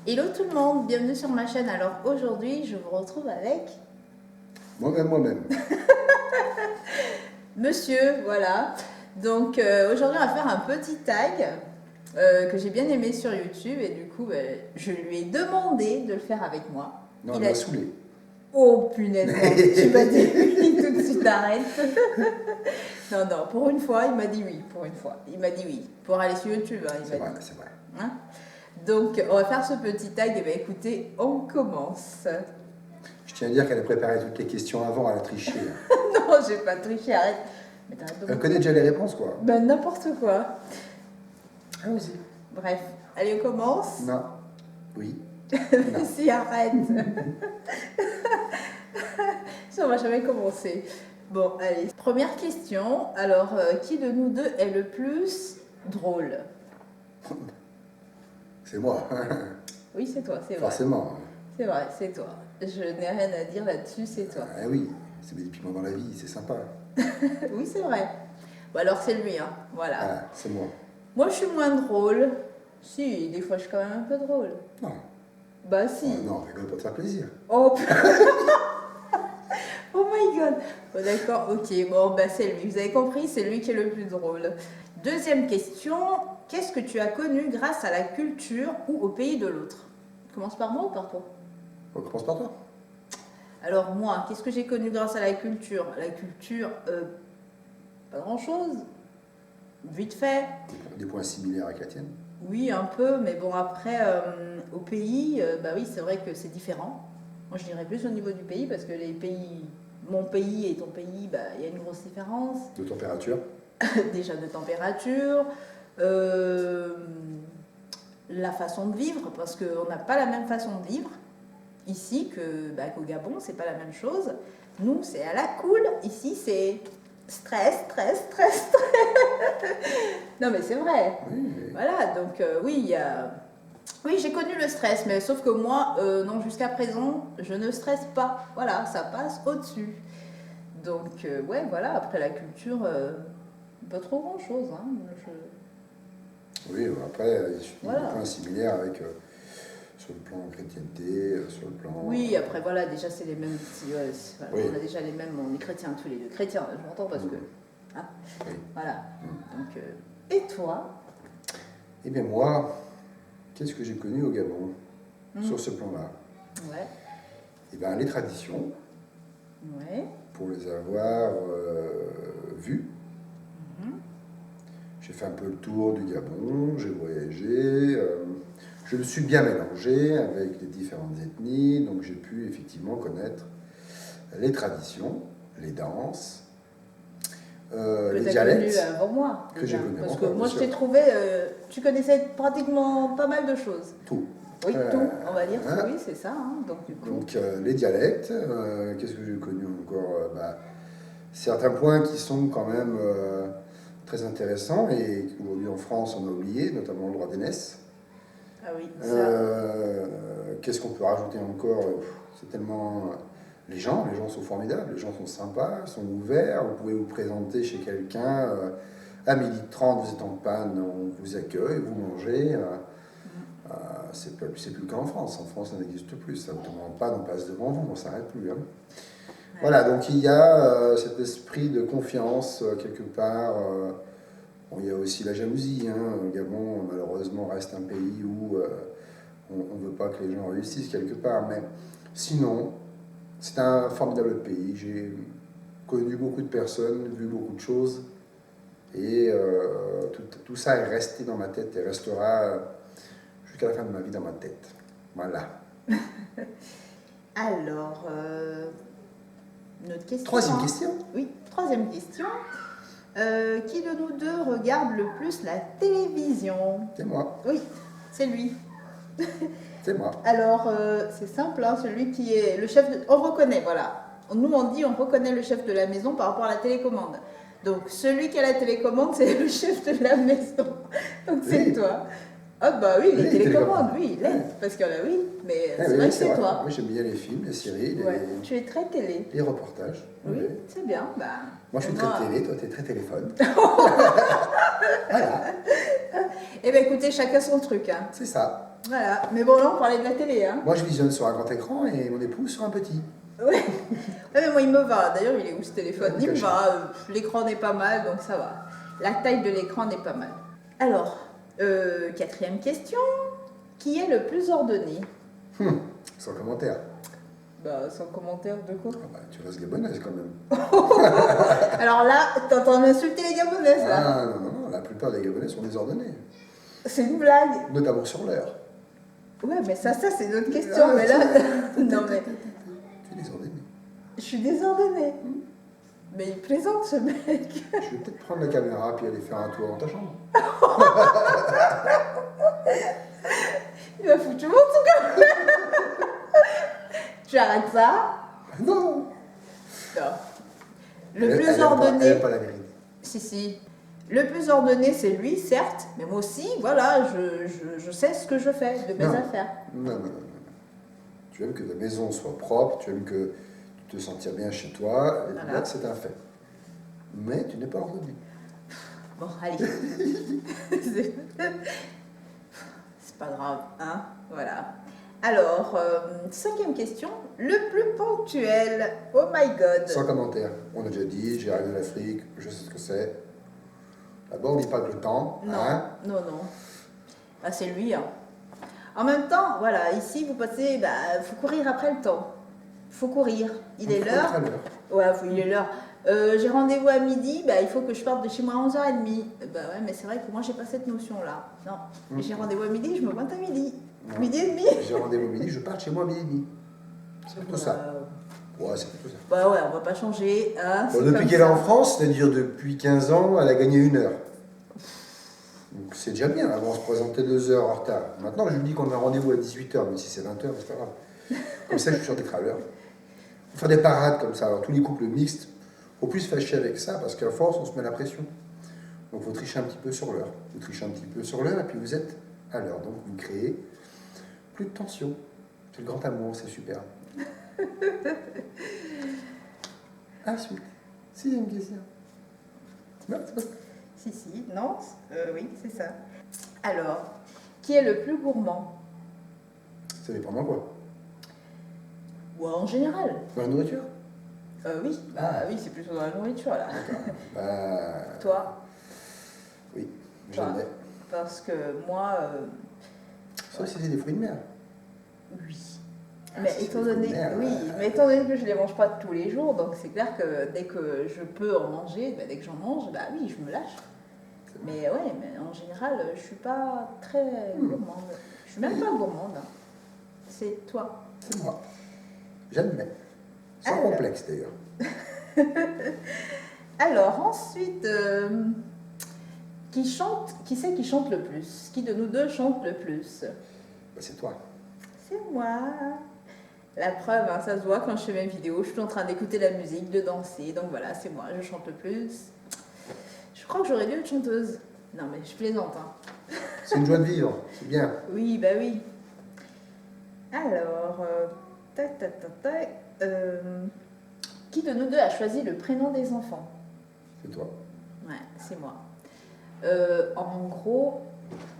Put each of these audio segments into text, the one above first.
Hello tout le monde, bienvenue sur ma chaîne. Alors aujourd'hui, je vous retrouve avec Moi-même. Monsieur, voilà. Donc aujourd'hui, on va faire un petit tag que j'ai bien aimé sur YouTube et du coup, je lui ai demandé de le faire avec moi. Non, Il elle a m'a saoulé. Oh punaise, non, tu m'as dit oui, tout de suite arrête. Non, non, pour une fois, il m'a dit oui, pour une fois. Il m'a dit oui, pour aller sur YouTube, hein, il C'est m'a vrai, dit. c'est vrai. Hein. Donc, on va faire ce petit tag, et bien écoutez, on commence. Je tiens à dire qu'elle a préparé toutes les questions avant, elle a triché. Hein. Non, j'ai pas triché, arrête. Mais t'arrêtes de Elle me- connaît déjà les réponses, quoi. Ben, n'importe quoi. Allons-y. Bref, allez, on commence. Non. Oui. Mais si, arrête. Ça, on va jamais commencer. Bon, allez. Première question. Alors, qui de nous deux est le plus drôle? C'est moi. Oui, c'est toi, c'est vrai. Forcément. C'est vrai, c'est toi. Je n'ai rien à dire là-dessus, c'est toi. Ah oui, c'est des piments dans la vie, c'est sympa. Oui, c'est vrai. Bon, alors c'est lui, hein. Voilà. Voilà, c'est moi. Moi, je suis moins drôle. Si, des fois, je suis quand même un peu drôle. Non. Bah, si. Oh, non, rigole pour te faire plaisir. Oh, oh my god. Bon, d'accord, ok. Bon, bah, c'est lui. Vous avez compris, c'est lui qui est le plus drôle. Deuxième question. Qu'est-ce que tu as connu grâce à la culture ou au pays de l'autre? Commence par moi ou par toi? On commence par toi. Alors moi, qu'est-ce que j'ai connu grâce à la culture? La culture, pas grand-chose. Vite fait. Des points similaires avec la tienne. Oui, un peu, mais bon, après, au pays, bah oui, c'est vrai que c'est différent. Moi, je dirais plus au niveau du pays, parce que les pays, mon pays et ton pays, bah, il y a une grosse différence. De température. Déjà de température, la façon de vivre, parce qu'on n'a pas la même façon de vivre ici qu'au Gabon, c'est pas la même chose. Nous, c'est à la cool, ici, c'est stress, stress, stress, stress. Non, mais c'est vrai. Oui. Voilà, donc oui, il y a... Oui, j'ai connu le stress, mais sauf que moi, non, jusqu'à présent, je ne stresse pas. Voilà, ça passe au-dessus. Donc, ouais, voilà, après la culture, pas trop grand-chose. Hein. Oui, après, il y a Voilà. des points similaires avec, sur le plan chrétienté, sur le plan... Oui, après, voilà, déjà, c'est les mêmes... voilà, Oui. on a déjà les mêmes, on est chrétiens tous les deux. Chrétiens, je m'entends parce que... Hein, Oui. voilà. Donc, et toi? Eh bien moi, qu'est-ce que j'ai connu au Gabon sur ce plan-là? Ouais. Eh bien les traditions, Ouais. pour les avoir vues. J'ai fait un peu le tour du Gabon, j'ai voyagé, je me suis bien mélangé avec les différentes ethnies, donc j'ai pu effectivement connaître les traditions, les danses, les Que tu as connu dialectes. avant moi. Que déjà. j'ai connu Parce avant que toi, moi, bien je t'ai sûr. trouvé, tu connaissais pratiquement pas mal de choses. Tout. Oui, tout, on va dire hein. que oui, c'est ça. Hein. Donc, du coup, Donc les dialectes, qu'est-ce que j'ai connu encore certains points qui sont quand même très intéressants et qu'aujourd'hui en France on a oublié, notamment le droit d'aînesse. ah oui, ça. Qu'est-ce qu'on peut rajouter encore? C'est tellement... Les gens sont formidables, les gens sont sympas, sont ouverts, vous pouvez vous présenter chez quelqu'un, à 12h30 vous êtes en panne, on vous accueille, vous mangez. C'est plus le cas en France. En France, ça n'existe plus. Ça, vous tombe en panne, on passe devant vous, on ne s'arrête plus. Hein. Ouais. Voilà, donc il y a cet esprit de confiance quelque part. Bon, il y a aussi la jalousie. Hein. Le Gabon, malheureusement, reste un pays où on ne veut pas que les gens réussissent quelque part. Mais sinon, c'est un formidable pays. J'ai connu beaucoup de personnes, vu beaucoup de choses. Et tout ça est resté dans ma tête et restera jusqu'à la fin de ma vie dans ma tête. Voilà. Alors, notre question. Troisième hein. question. Oui, troisième question. Qui de nous deux regarde le plus la télévision? C'est moi. Oui, c'est lui. C'est moi. Alors, c'est simple, hein, celui qui est le chef de... On reconnaît, voilà. Nous, on dit, on reconnaît le chef de la maison par rapport à la télécommande. Donc, celui qui a la télécommande, c'est le chef de la maison. Donc, c'est Oui. toi. Ah bah oui, les Oui, télécommandes, télécommande. oui, l'aide. Parce qu'il y en a, oui, mais Ah c'est oui, vrai que c'est c'est vrai. toi. Moi, j'aime bien les films, les séries, Ouais, tu es très télé. les reportages. Oui, Oui. c'est bien. Bah, Moi, je suis moi- très télé, toi, tu es très téléphone. Voilà, Eh bien, écoutez, chacun son truc. Hein. c'est ça. Voilà. Mais bon, là, on parlait de la télé, hein. Moi, je visionne sur un grand écran et mon épouse sur un petit. Ouais. Ouais, mais moi, il me va. D'ailleurs, il est où ce téléphone? Il me Caché. va. L'écran n'est pas mal, donc ça va. La taille de l'écran n'est pas mal. Alors, quatrième question. Qui est le plus ordonné? Sans commentaire. Bah, sans commentaire de quoi? Ah bah, tu restes gabonaise quand même. Alors là, t'es en train d'insulter les Gabonaises, là. Ah non, non, non, la plupart des Gabonais sont désordonnés. C'est une blague. Notamment sur l'heure. Ouais, mais ça c'est une autre question. Mais là, non, mais Tu es désordonné. je suis désordonnée. Mais il plaisante, ce mec. Je vais peut-être prendre la caméra puis aller faire un tour dans ta chambre. Il va foutre tout le monde sous comme Tu arrêtes ça? Non. Non. Le plus Elle ordonné. aime pas la vérité. Si, si. Le plus ordonné, c'est lui, certes, mais moi aussi, voilà, je sais ce que je fais de mes Non. affaires. Non, non, non, non. Tu aimes que ta maison soit propre, tu aimes que tu te sentir bien chez toi, et Voilà. là, c'est un fait. Mais tu n'es pas ordonné. Bon, allez. C'est pas grave, hein, voilà. Alors, cinquième question. Le plus ponctuel. Oh my god. Sans commentaire. On a déjà dit, j'ai arrivé d'Afrique, je sais ce que c'est. D'abord, on dit pas que le temps. Non, Hein. non, non. Ah, c'est lui, hein. En même temps, voilà, ici, vous passez, bah, faut courir après le temps. Faut courir. Il est On l'heure. fera tout à l'heure. Ouais, il est l'heure. J'ai rendez-vous à midi, bah, il faut que je parte de chez moi à 11h30. Bah ouais, mais c'est vrai que moi, j'ai pas cette notion-là. Non. J'ai rendez-vous à midi, je me pointe à midi. Non. Midi et demi. J'ai rendez-vous midi, je pars de chez moi à midi et demi. C'est plutôt ça. Ouais, c'est plutôt ça. Bah ouais, on va pas changer. Hein, Bon, c'est depuis comme qu'elle est ça. en France, c'est-à-dire depuis 15 ans, elle a gagné 1 heure. Donc c'est déjà bien, avant on se présentait 2 heures en retard. Maintenant, je lui dis qu'on a un rendez-vous à 18h, même si c'est 20h, c'est pas grave. Comme ça, je suis sûr d'être à l'heure. Faut faire des parades comme ça. Alors, tous les couples mixtes, faut plus se fâcher avec ça, parce qu'à force, on se met la pression. Donc, faut tricher un petit peu sur l'heure. Vous trichez un petit peu sur l'heure, et puis vous êtes à l'heure. Donc, vous créez plus de tension. C'est le grand amour, c'est super. Ensuite, sixième question. Non, c'est pas ça. Si, si, non, oui, c'est ça. Alors, qui est le plus gourmand? Ça dépend de quoi. Ou en général? Dans la nourriture. Oui, bah oui, c'est plutôt dans la nourriture là. Bah, Toi? oui, Toi. j'en ai. Parce que moi, Ça aussi, c'est des fruits de mer. oui. Ah, Mais c'est étant des donné, fruits de mer, oui, mais étant donné que je les mange pas tous les jours, donc c'est clair que dès que je peux en manger, bah, dès que j'en mange, bah oui, je me lâche. Mais ouais, mais en général, je suis pas très gourmande. Je suis même pas gourmande. Hein. C'est toi. C'est moi. J'admets. Sans Alors. complexe d'ailleurs. Alors ensuite, qui c'est qui chante le plus? Qui de nous deux chante le plus? Bah, c'est toi. C'est moi. La preuve, hein, ça se voit quand je fais mes vidéos, je suis en train d'écouter la musique, de danser, donc voilà, c'est moi, je chante le plus. Je crois que j'aurais dû être chanteuse. Non mais je plaisante. Hein. C'est une joie de vivre, c'est bien. Oui, bah oui. Alors, tac, tac, tac, tac. Qui de nous deux a choisi le prénom des enfants? C'est toi. Ouais, c'est moi. En gros,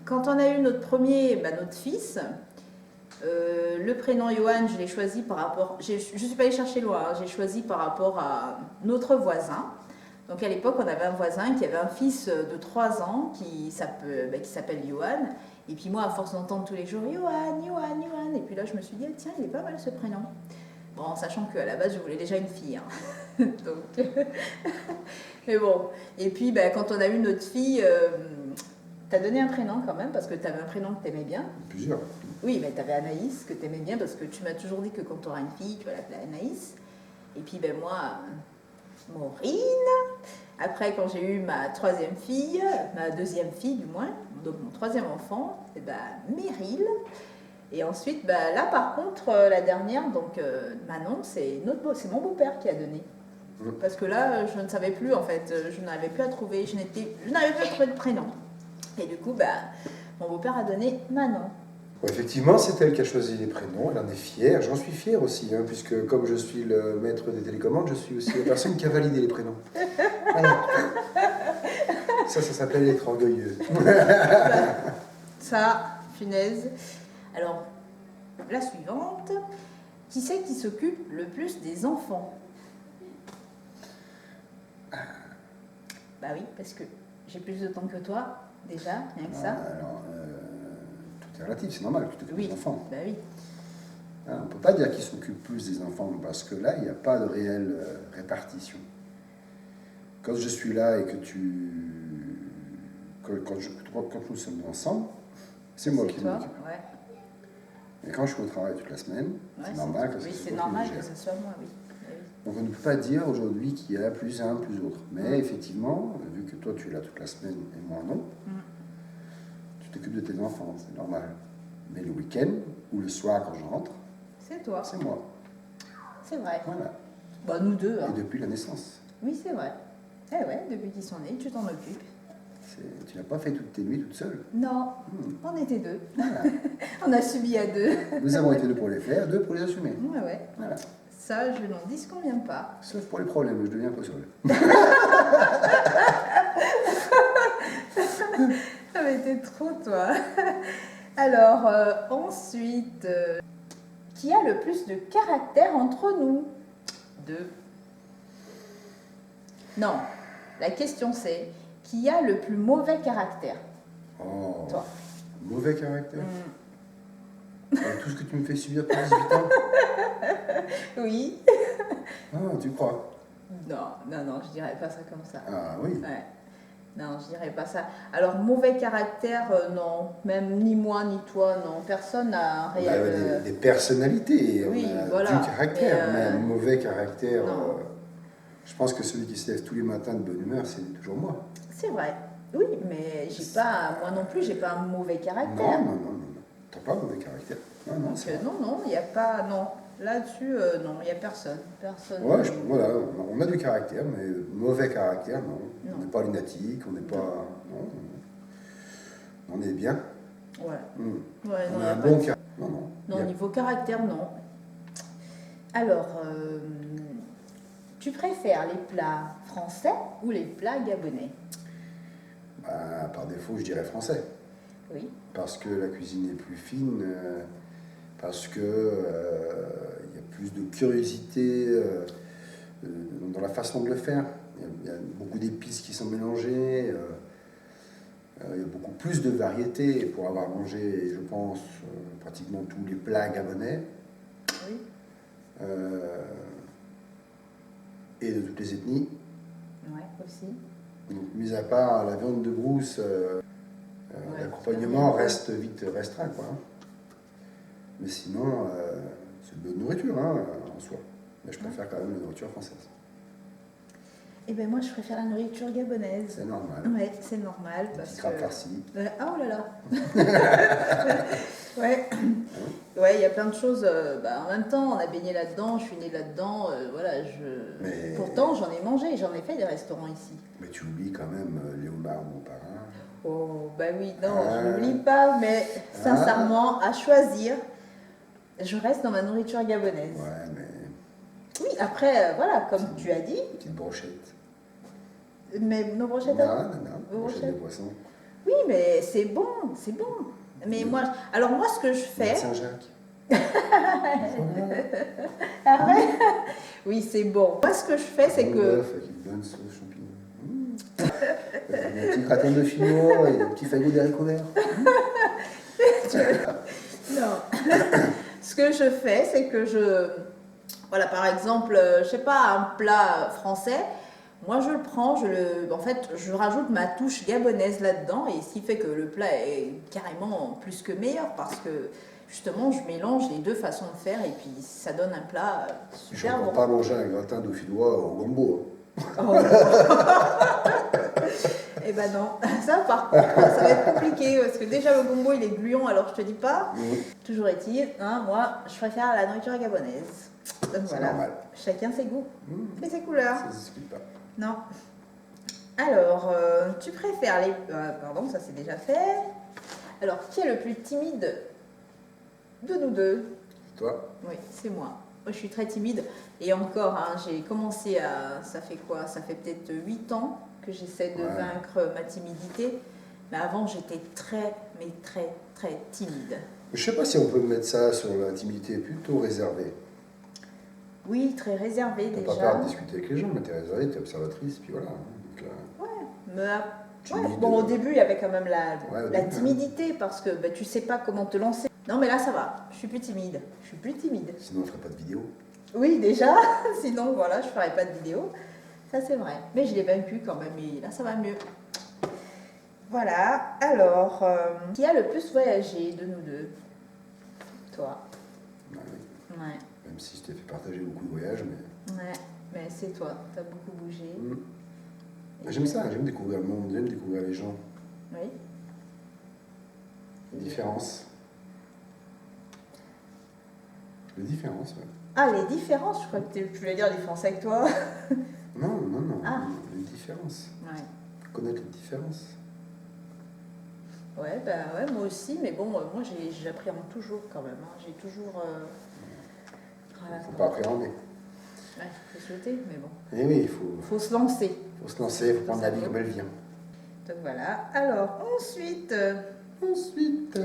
quand on a eu notre notre fils, le prénom Johan, je l'ai choisi par rapport... Je ne suis pas allée chercher loin, hein, j'ai choisi par rapport à notre voisin. Donc à l'époque, on avait un voisin qui avait un fils de 3 ans qui s'appelle Johan. Et puis moi, à force d'entendre tous les jours Johan, Johan, Johan, et puis là, je me suis dit, ah, tiens, il est pas mal ce prénom. Bon, en sachant qu'à la base, je voulais déjà une fille. Hein. Donc... Mais bon. Et puis, quand on a eu notre fille, t'as donné un prénom quand même, parce que t'avais un prénom que t'aimais bien. Plusieurs. Oui, mais t'avais Anaïs, que t'aimais bien, parce que tu m'as toujours dit que quand t'auras une fille, tu vas l'appeler Anaïs. Et puis, moi, Maureen. Après, quand j'ai eu ma 3e fille, ma 2e fille du moins, donc mon 3e enfant, et Meryl. Et ensuite, là par contre, la dernière, donc Manon, c'est mon beau-père qui a donné. Parce que là, je ne savais plus en fait, je n'arrivais plus à trouver, je n'avais plus à trouver de prénom. Et du coup, mon beau-père a donné Manon. Bon, effectivement, c'est elle qui a choisi les prénoms, elle en est fière, j'en suis fier aussi, hein, puisque comme je suis le maître des télécommandes, je suis aussi la personne qui a validé les prénoms. Voilà. Ça s'appelle être orgueilleux. Ça, punaise. Alors, la suivante. Qui c'est qui s'occupe le plus des enfants? Bah oui, parce que j'ai plus de temps que toi, déjà, rien que ça. Alors, tout est relatif, c'est normal que tu t'occupes Oui, des enfants. bah oui. On ne peut pas dire qu'ils s'occupent plus des enfants, parce que là, il n'y a pas de réelle répartition. Quand je suis là et que quand nous sommes ensemble, c'est moi qui m'en occupe. Ouais. Et quand je suis au travail toute la semaine, c'est normal que oui, ce c'est soit normal qui me que gère. ce soit moi, oui. Donc on ne peut pas dire aujourd'hui qu'il y a plus un, plus autre. Mais effectivement, vu que toi tu es là toute la semaine et moi non, tu t'occupes de tes enfants, c'est normal. Mais le week-end ou le soir quand je rentre, C'est toi. c'est moi. C'est vrai. Voilà. Bah, nous deux. Hein. Et depuis la naissance. Oui, c'est vrai. Eh ouais, depuis qu'ils sont nés, tu t'en occupes. Tu n'as pas fait toutes tes nuits toute seule. Non, on était deux. Voilà. On a subi à deux. Nous avons été deux pour les faire, deux pour les assumer. Ouais. Voilà. Ça, je n'en disconviens pas. Sauf pour les problèmes, je deviens un peu seul. Ça va été trop, toi. Alors, ensuite, qui a le plus de caractère entre nous? Deux. Non, la question c'est, qui a le plus mauvais caractère? Oh, Toi. Mauvais caractère. Tout ce que tu me fais subir depuis 18 ans. Oui. Ah, tu crois? Non, je dirais pas ça comme ça. Ah oui. Ouais. Non, je dirais pas ça. Alors, mauvais caractère, non. Même ni moi, ni toi, non. Personne n'a On a des personnalités, oui, on a voilà. du caractère, mais un Mais, mauvais caractère. non. Je pense que celui qui se lève tous les matins de bonne humeur, c'est toujours moi. C'est vrai. Oui, mais moi non plus, j'ai pas un mauvais caractère. Non. T'as pas un mauvais caractère. Non, Donc, c'est vrai. non, il n'y a pas. Non. Là-dessus, non, il n'y a personne. Personne. Ouais, voilà, on a du caractère, mais mauvais caractère, non. Non. On n'est pas lunatique, on n'est pas. Non, on est bien. Ouais. Hmm. Ouais, non, On y a a un pas bon de- caractère. Non. Non, niveau caractère, non. Alors, tu préfères les plats français ou les plats gabonais? Bah, par défaut, je dirais français. Oui. Parce que la cuisine est plus fine, parce que il y a plus de curiosité dans la façon de le faire. Il y a beaucoup d'épices qui sont mélangées. Il y a beaucoup plus de variétés pour avoir mangé, je pense, pratiquement tous les plats gabonais. Oui. Et de toutes les ethnies. Ouais, aussi. Donc, mis à part la viande de brousse, l'accompagnement reste vite restreint, quoi. Mais sinon, c'est de bonne nourriture, hein, en soi. Mais je préfère quand même la nourriture française. Eh bien, moi, je préfère la nourriture gabonaise. C'est normal. Ouais, c'est normal. Petit Parce crabe que... farci. Ah, oh là là. Ouais. Ouais, il y a plein de choses. En même temps, on a baigné là-dedans, je suis née là-dedans. Voilà, Mais- Pourtant, j'en ai mangé, j'en ai fait des restaurants ici. Mais tu oublies quand même Léomard, mon parrain. Oh, bah oui, non, Ah. je n'oublie pas, mais sincèrement, à choisir, je reste dans ma nourriture gabonaise. Ouais, mais Oui, après, voilà, comme tu as dit, petite brochette. mais nos brochettes. Non, Vos brochette de brochettes. poisson. Oui, mais c'est bon, c'est bon. Mais moi, alors moi, ce que je fais. Saint-Jacques. Ah ouais. Oui, c'est bon. Moi, ce que je fais, c'est Un que. bœuf avec une bonne sauce champignon. Un petit gratin de fino et un petit fagot d'haricots verts. Non. Ce que je fais, c'est que voilà, par exemple, je sais pas, un plat français. Moi, je le prends, en fait, je rajoute ma touche gabonaise là-dedans, et ce qui fait que le plat est carrément plus que meilleur, parce que justement, je mélange les deux façons de faire, et puis ça donne un plat Je ne super vais bon. pas manger un gratin dauphinois au gombo. Oh. Eh ben non, ça par contre, ça va être compliqué, parce que déjà le gombo, il est gluant, alors je te dis pas. Toujours est-il, hein, moi, je préfère la nourriture gabonaise. Donc voilà, normal. chacun ses goûts et ses couleurs. Ça ne se discute pas. Non. Alors, tu préfères les... pardon, ça c'est déjà fait. Alors, qui est le plus timide de nous deux? Toi? Oui, c'est moi. Moi, je suis très timide. Et encore, hein, j'ai commencé à... Ça fait quoi? Ça fait peut-être 8 ans que j'essaie de vaincre ma timidité. Mais avant, j'étais très, mais très, très timide. Je sais pas si on peut mettre ça sur l'intimité plutôt réservée. Oui, très réservé T'as déjà. pas peur de discuter avec les gens, mais t'es réservée, t'es observatrice, puis voilà. Donc, Mais, timide, bon, au début, il y avait quand même Ouais, au la début, timidité parce que bah, tu sais pas comment te lancer. Non, mais là, ça va. Je suis plus timide. Je suis plus timide. sinon on ferait pas de vidéo. Oui, déjà. Sinon, voilà, je ferais pas de vidéo. Ça, c'est vrai. Mais je l'ai vaincu quand même. Et là, ça va mieux. Voilà. Alors, qui a le plus voyagé de nous deux? Toi. Ouais, Ouais. même si je t'ai fait partager beaucoup de voyages, mais... Ouais. Mais c'est toi. T'as beaucoup bougé. J'aime ça, j'aime découvrir le monde, j'aime découvrir les gens. Oui. Les différences. Les différences, ouais. Ah, les différences. Je crois que tu voulais dire les différences avec toi. Non, non, non, Ah. les différences. Ouais. Connaître les différences. Ouais, bah ouais, moi aussi, mais bon, moi j'appréhende toujours quand même. Hein. J'ai toujours. Voilà, Faut quoi. pas appréhender. Ouais, faut souhaiter, mais bon. Eh oui, Faut se lancer. faut se lancer, faut prendre la vie comme elle vient. Donc voilà. Alors, ensuite, Ensuite,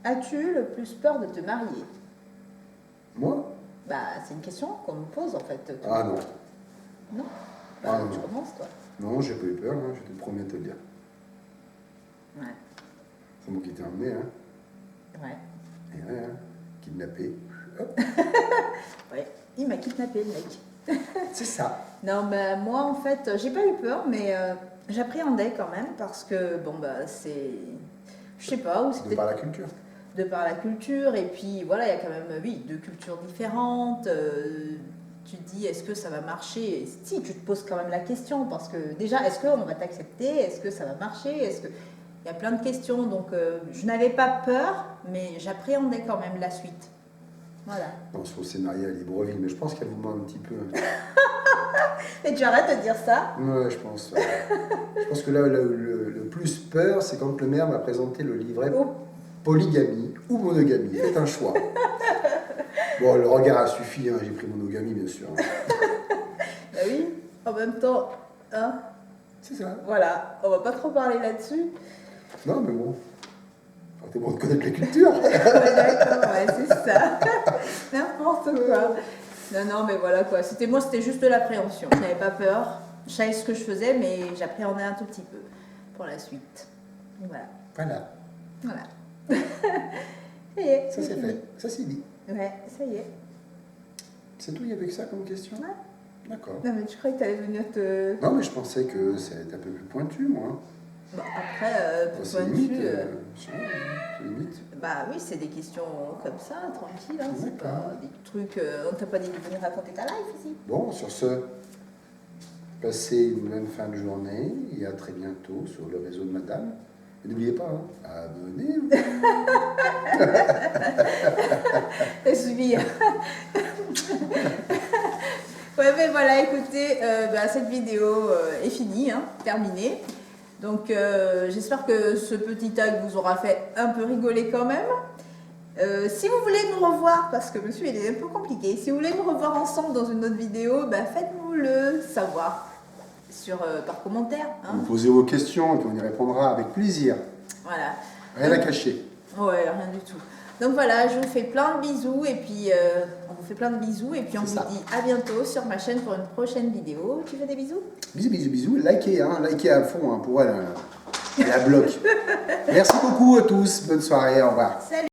as-tu le plus peur de te marier? moi? Bah, c'est une question qu'on me pose en fait. Ah non. Non. Ah, Tu non. commences, toi. Non, j'ai pas eu peur, hein, j'étais le premier à te le dire. Ouais. C'est moi qui t'ai emmené, hein. Ouais. Et ouais, hein. Kidnappé. Hop, Ouais. Il m'a kidnappé, le mec. c'est ça. Non, bah, moi en fait, j'ai pas eu peur, mais j'appréhendais quand même parce que, bon, bah, c'est. Je sais pas, ou De c'était par la culture. de par la culture, et puis voilà, il y a quand même, oui, deux cultures différentes. Tu te dis, est-ce que ça va marcher? Et si, tu te poses quand même la question, parce que déjà, est-ce qu'on va t'accepter? Est-ce que ça va marcher? Est-ce que... Il y a plein de questions, donc je n'avais pas peur, mais j'appréhendais quand même la suite. Voilà. Non, sur le scénario à Libreville, mais je pense qu'elle vous ment un petit peu. Et tu arrêtes de dire ça? Ouais, je pense. Je pense que là, le plus peur, c'est quand le maire m'a présenté le livret Oh. polygamie ou monogamie. Faites un choix. Bon, le regard a suffi, hein, j'ai pris monogamie, bien sûr. Bah oui, en même temps, hein, C'est ça. voilà, on va pas trop parler là-dessus. Non, mais bon. C'est bon de connaître la culture. Ouais, d'accord, ouais, c'est ça. N'importe quoi. Non, non, mais voilà quoi. Moi, c'était juste de l'appréhension. Je n'avais pas peur. Je savais ce que je faisais, mais j'appréhendais un tout petit peu pour la suite. Et voilà. Voilà. Voilà. Ça y est. Ça, c'est fini. fait. Ça, c'est dit. Ouais, ça y est. C'est tout, il y avait que ça comme question? Ouais. D'accord. Non, mais tu croyais que tu allais venir te. Non, mais je pensais que c'était un peu plus pointu, moi. Bon, après, pour C'est pointu, limite. C'est limite. bah oui, c'est des questions comme ça, tranquille. Hein, c'est D'accord. pas des trucs. On t'a pas dit de venir raconter ta life ici. Bon, sur ce, passez une bonne fin de journée et à très bientôt sur le réseau de Madame. Et n'oubliez pas, hein, abonnez-vous. Et suivi. Ouais, mais voilà, écoutez, cette vidéo est finie, hein, terminée. Donc, j'espère que ce petit tag vous aura fait un peu rigoler quand même. Si vous voulez nous revoir, parce que monsieur il est un peu compliqué, si vous voulez nous revoir ensemble dans une autre vidéo, faites-nous le savoir par commentaire. Hein. Vous posez vos questions et puis on y répondra avec plaisir. Voilà. Rien à cacher. Ouais, rien du tout. Donc voilà, je vous fais plein de bisous et puis on vous fait plein de bisous et puis on C'est vous ça. dit à bientôt sur ma chaîne pour une prochaine vidéo. Tu fais des bisous? Bisous, bisous, bisous. Likez, hein, likez à fond hein, pour elle. Elle la bloque. Merci beaucoup à tous. Bonne soirée. Au revoir. Salut!